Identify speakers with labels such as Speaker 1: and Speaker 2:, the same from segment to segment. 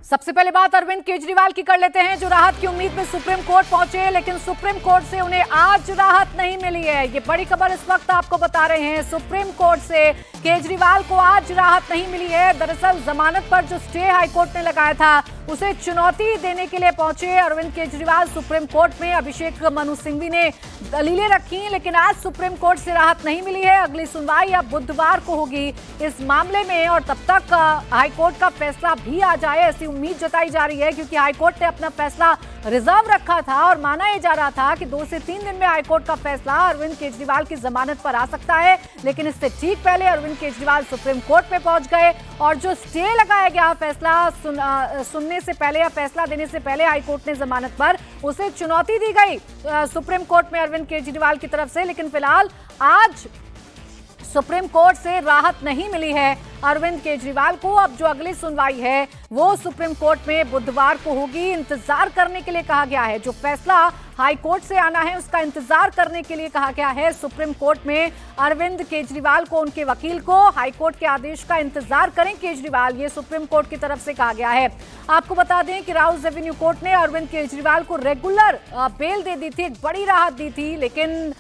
Speaker 1: सबसे पहले बात अरविंद केजरीवाल की कर लेते हैं, जो राहत की उम्मीद में सुप्रीम कोर्ट पहुंचे, लेकिन सुप्रीम कोर्ट से उन्हें आज राहत नहीं मिली है। ये बड़ी खबर इस वक्त आपको बता रहे हैं। सुप्रीम कोर्ट से केजरीवाल को आज राहत नहीं मिली है। दरअसल जमानत पर जो स्टे हाईकोर्ट ने लगाया था, उसे चुनौती देने के लिए पहुंचे अरविंद केजरीवाल सुप्रीम कोर्ट में। अभिषेक मनु सिंघवी ने दलीलें रखी, लेकिन आज सुप्रीम कोर्ट से राहत नहीं मिली है। अगली सुनवाई अब बुधवार को होगी इस मामले में, और तब तक हाईकोर्ट का फैसला भी आ जाए ऐसी उम्मीद जताई जा रही है, क्योंकि हाईकोर्ट ने अपना फैसला रिजर्व रखा था और माना यह जा रहा था कि 2 से 3 दिन में हाईकोर्ट का फैसला अरविंद केजरीवाल की जमानत पर आ सकता है। लेकिन इससे ठीक पहले अरविंद केजरीवाल सुप्रीम कोर्ट में पहुंच गए और जो स्टे लगाया गया फैसला सुनने से पहले या फैसला देने से पहले हाईकोर्ट ने जमानत पर, उसे चुनौती दी गई सुप्रीम कोर्ट में अरविंद केजरीवाल की तरफ से। लेकिन फिलहाल आज सुप्रीम कोर्ट से राहत नहीं मिली है अरविंद केजरीवाल को। अब जो अगली सुनवाई है वो सुप्रीम कोर्ट में बुधवार को होगी। इंतजार करने के लिए कहा गया है, जो फैसला हाई कोर्ट से आना है उसका इंतजार करने के लिए कहा गया है सुप्रीम कोर्ट में अरविंद केजरीवाल को, उनके वकील को। हाई कोर्ट के आदेश का इंतजार करें केजरीवाल, ये सुप्रीम कोर्ट की तरफ से कहा गया है। आपको बता दें कि राउज एवेन्यू कोर्ट ने अरविंद केजरीवाल को रेगुलर बेल दे दी थी, एक बड़ी राहत दी थी। लेकिन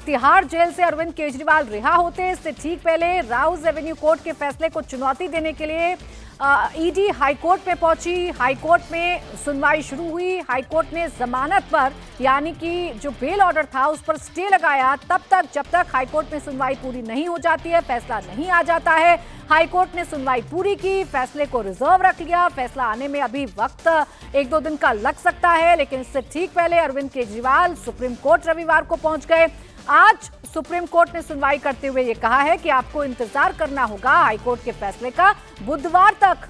Speaker 1: तिहाड़ जेल से अरविंद केजरीवाल रिहा होते इससे ठीक पहले राउज एवेन्यू कोर्ट के फैसले को चुनौती देने के लिए ईडी हाईकोर्ट में पहुंची। हाईकोर्ट में सुनवाई शुरू हुई। हाईकोर्ट ने जमानत पर, यानी कि जो बेल ऑर्डर था उस पर स्टे लगाया तब तक जब तक हाईकोर्ट में सुनवाई पूरी नहीं हो जाती है, फैसला नहीं आ जाता है। हाईकोर्ट ने सुनवाई पूरी की, फैसले को रिजर्व रख लिया। फैसला आने में अभी वक्त 1-2 दिन का लग सकता है, लेकिन इससे ठीक पहले अरविंद केजरीवाल सुप्रीम कोर्ट रविवार को पहुंच गए। आज सुप्रीम कोर्ट ने सुनवाई करते हुए ये कहा है कि आपको इंतजार करना होगा हाईकोर्ट के फैसले का। बुधवार तक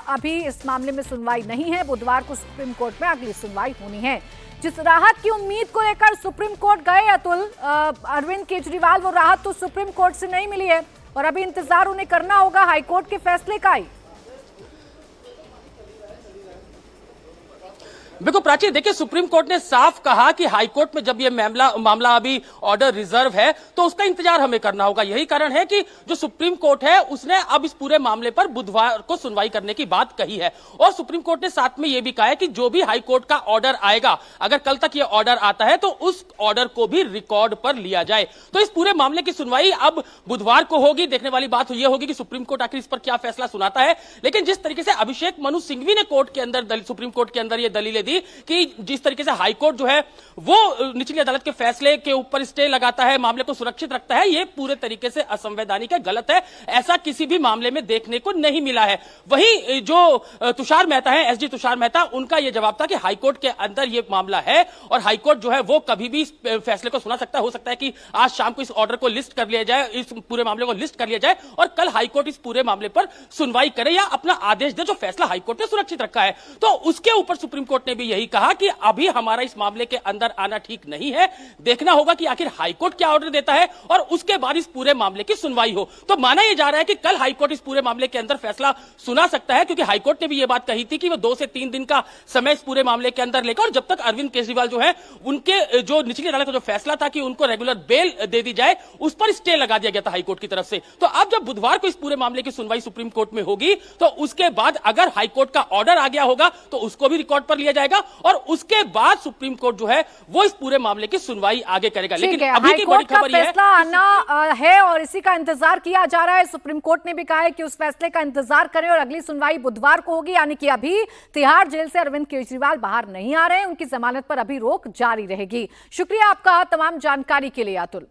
Speaker 1: अभी इस मामले में सुनवाई नहीं है। बुधवार को सुप्रीम कोर्ट में अगली सुनवाई होनी है। जिस राहत की उम्मीद को लेकर सुप्रीम कोर्ट गए अतुल अरविंद केजरीवाल, वो राहत तो सुप्रीम कोर्ट से नहीं मिली है और अभी इंतजार उन्हें करना होगा हाईकोर्ट के फैसले का ही।
Speaker 2: बिल्कुल प्राची, देखिए सुप्रीम कोर्ट ने साफ कहा कि हाईकोर्ट में जब ये मामला अभी ऑर्डर रिजर्व है तो उसका इंतजार हमें करना होगा। यही कारण है कि जो सुप्रीम कोर्ट है उसने अब इस पूरे मामले पर बुधवार को सुनवाई करने की बात कही है। और सुप्रीम कोर्ट ने साथ में यह भी कहा है कि जो भी हाईकोर्ट का ऑर्डर आएगा, अगर कल तक ये ऑर्डर आता है तो उस ऑर्डर को भी रिकॉर्ड पर लिया जाए। तो इस पूरे मामले की सुनवाई अब बुधवार को होगी। देखने वाली बात यह होगी कि सुप्रीम कोर्ट आखिर इस पर क्या फैसला सुनाता है। लेकिन जिस तरीके से अभिषेक मनु सिंघवी ने कोर्ट के अंदर, सुप्रीम कोर्ट के अंदर ये दलीलें कि जिस तरीके से हाईकोर्ट जो है वो निचली अदालत के फैसले के ऊपर स्टे लगाता है, मामले को सुरक्षित रखता है, ये पूरे तरीके से असंवैधानिक है, गलत है। ऐसा किसी भी मामले में देखने को नहीं मिला है। वहीं जो तुषार मेहता है, एसडी तुषार मेहता, उनका यह जवाब था कि हाईकोर्ट के अंदर यह मामला है और हाईकोर्ट जो है वो कभी भी इस फैसले को सुना सकता है। हो सकता है कि आज शाम को इस ऑर्डर को लिस्ट कर लिया जाए, इस पूरे मामले को लिस्ट कर लिया जाए और कल हाईकोर्ट इस पूरे मामले पर सुनवाई करे या अपना आदेश दे। जो फैसला हाईकोर्ट ने सुरक्षित रखा है, तो उसके ऊपर सुप्रीम कोर्ट ने भी यही कहा कि अभी हमारा इस मामले के अंदर आना ठीक नहीं है। देखना होगा कि आखिर हाईकोर्ट क्या ऑर्डर देता है और उसके बाद इस पूरे मामले की सुनवाई हो। तो माना यह जा रहा है कि कल हाईकोर्ट इस पूरे मामले के अंदर फैसला सुना सकता है, क्योंकि हाईकोर्ट ने भी यह बात कही थी कि वो 2 से 3 दिन का समय इस पूरे मामले के अंदर लेकर, और जब तक अरविंद केजरीवाल जो है उनके जो निचली अदालत का जो फैसला था कि उनको रेगुलर बेल दे दी जाए, उस पर स्टे लगा दिया गया था हाईकोर्ट की तरफ से। तो अब जब बुधवार को इस पूरे मामले की सुनवाई सुप्रीम कोर्ट में होगी, तो उसके बाद अगर हाईकोर्ट का ऑर्डर आ गया होगा तो उसको भी रिकॉर्ड पर लिया जाएगा और उसके बाद सुप्रीम कोर्ट जो है वो इस पूरे मामले की सुनवाई आगे करेगा। लेकिन अभी की बड़ी खबर यह
Speaker 1: फैसला आना है और इसी का इंतजार किया जा रहा है। सुप्रीम कोर्ट ने भी कहा है कि उस फैसले का इंतजार करें और अगली सुनवाई बुधवार को होगी, यानी कि अभी तिहाड़ जेल से अरविंद केजरीवाल बाहर नहीं आ रहे हैं, उनकी जमानत पर अभी रोक जारी रहेगी। शुक्रिया आपका तमाम जानकारी के लिए अतुल।